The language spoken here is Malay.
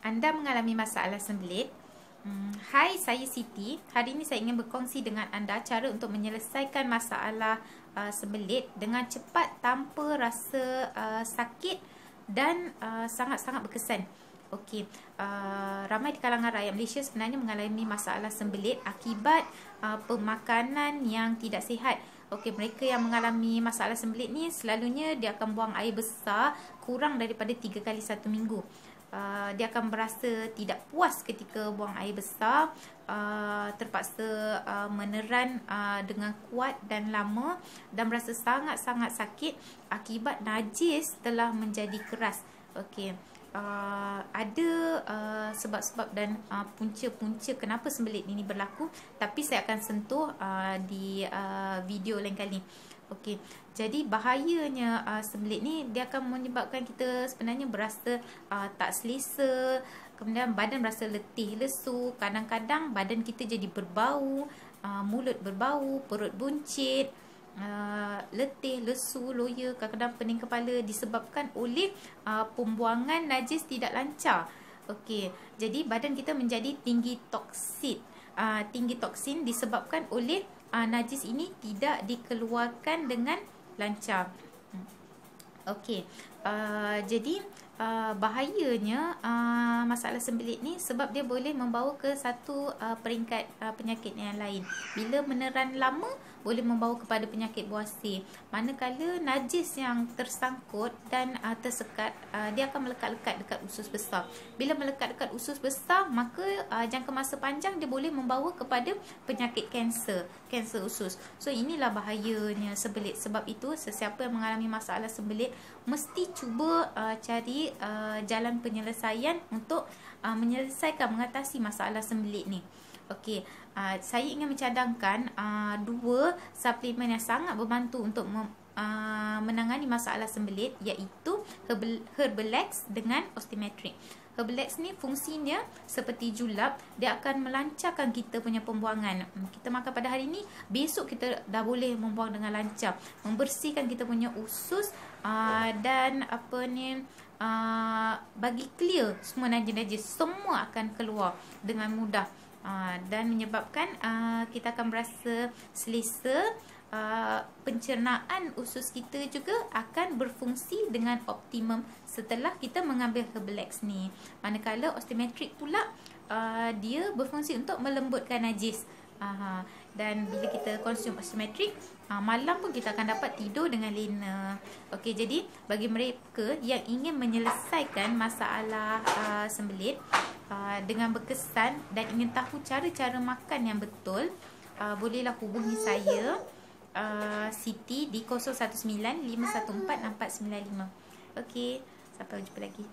Anda mengalami masalah sembelit? Hai, saya Siti. Hari ini saya ingin berkongsi dengan anda cara untuk menyelesaikan masalah sembelit dengan cepat tanpa rasa sakit dan sangat-sangat berkesan. Okey, ramai di kalangan rakyat Malaysia sebenarnya mengalami masalah sembelit akibat pemakanan yang tidak sihat. Okey, mereka yang mengalami masalah sembelit ni selalunya dia akan buang air besar kurang daripada 3 kali satu minggu. Dia akan berasa tidak puas ketika buang air besar, terpaksa meneran dengan kuat dan lama dan berasa sangat-sangat sakit akibat najis telah menjadi keras. Okey, ada sebab-sebab dan punca-punca kenapa sembelit ini berlaku, tapi saya akan sentuh di video lain kali. Okey, jadi bahayanya sembelit ni dia akan menyebabkan kita sebenarnya berasa tak selesa, kemudian badan berasa letih, lesu, kadang-kadang badan kita jadi berbau, mulut berbau, perut buncit, letih, lesu, loya, kadang-kadang pening kepala disebabkan oleh pembuangan najis tidak lancar. Okey, jadi badan kita menjadi tinggi toksin. Tinggi toksin disebabkan oleh najis ini tidak dikeluarkan dengan lancar. Okey, jadi bahayanya masalah sembelit ni sebab dia boleh membawa ke satu peringkat penyakit yang lain. Bila meneran lama boleh membawa kepada penyakit buasir. Manakala najis yang tersangkut dan tersekat, dia akan melekat-lekat dekat usus besar. Bila melekat dekat usus besar, maka jangka masa panjang dia boleh membawa kepada penyakit kanser, kanser usus. So inilah bahayanya sembelit. Sebab itu sesiapa yang mengalami masalah sembelit mesti cuba cari jalan penyelesaian untuk menyelesaikan, mengatasi masalah sembelit ni. Okey, saya ingin mencadangkan dua suplemen yang sangat membantu untuk menangani masalah sembelit, iaitu Herbalex dengan Osteometric. Herbalex ni fungsinya seperti julap, dia akan melancarkan kita punya pembuangan. Kita makan pada hari ni, besok kita dah boleh membuang dengan lancar, membersihkan kita punya usus dan bagi clear semua najis-najis, semua akan keluar dengan mudah. Dan menyebabkan kita akan berasa selesa, pencernaan usus kita juga akan berfungsi dengan optimum setelah kita mengambil Herbalex ni. Manakala Osteometric pula dia berfungsi untuk melembutkan najis. Dan bila kita konsum Osteometric, malam pun kita akan dapat tidur dengan lena. Okey, jadi bagi mereka yang ingin menyelesaikan masalah sembelit dengan berkesan dan ingin tahu cara-cara makan yang betul, bolehlah hubungi saya Siti di 019 514 4495. Okey, sampai jumpa lagi.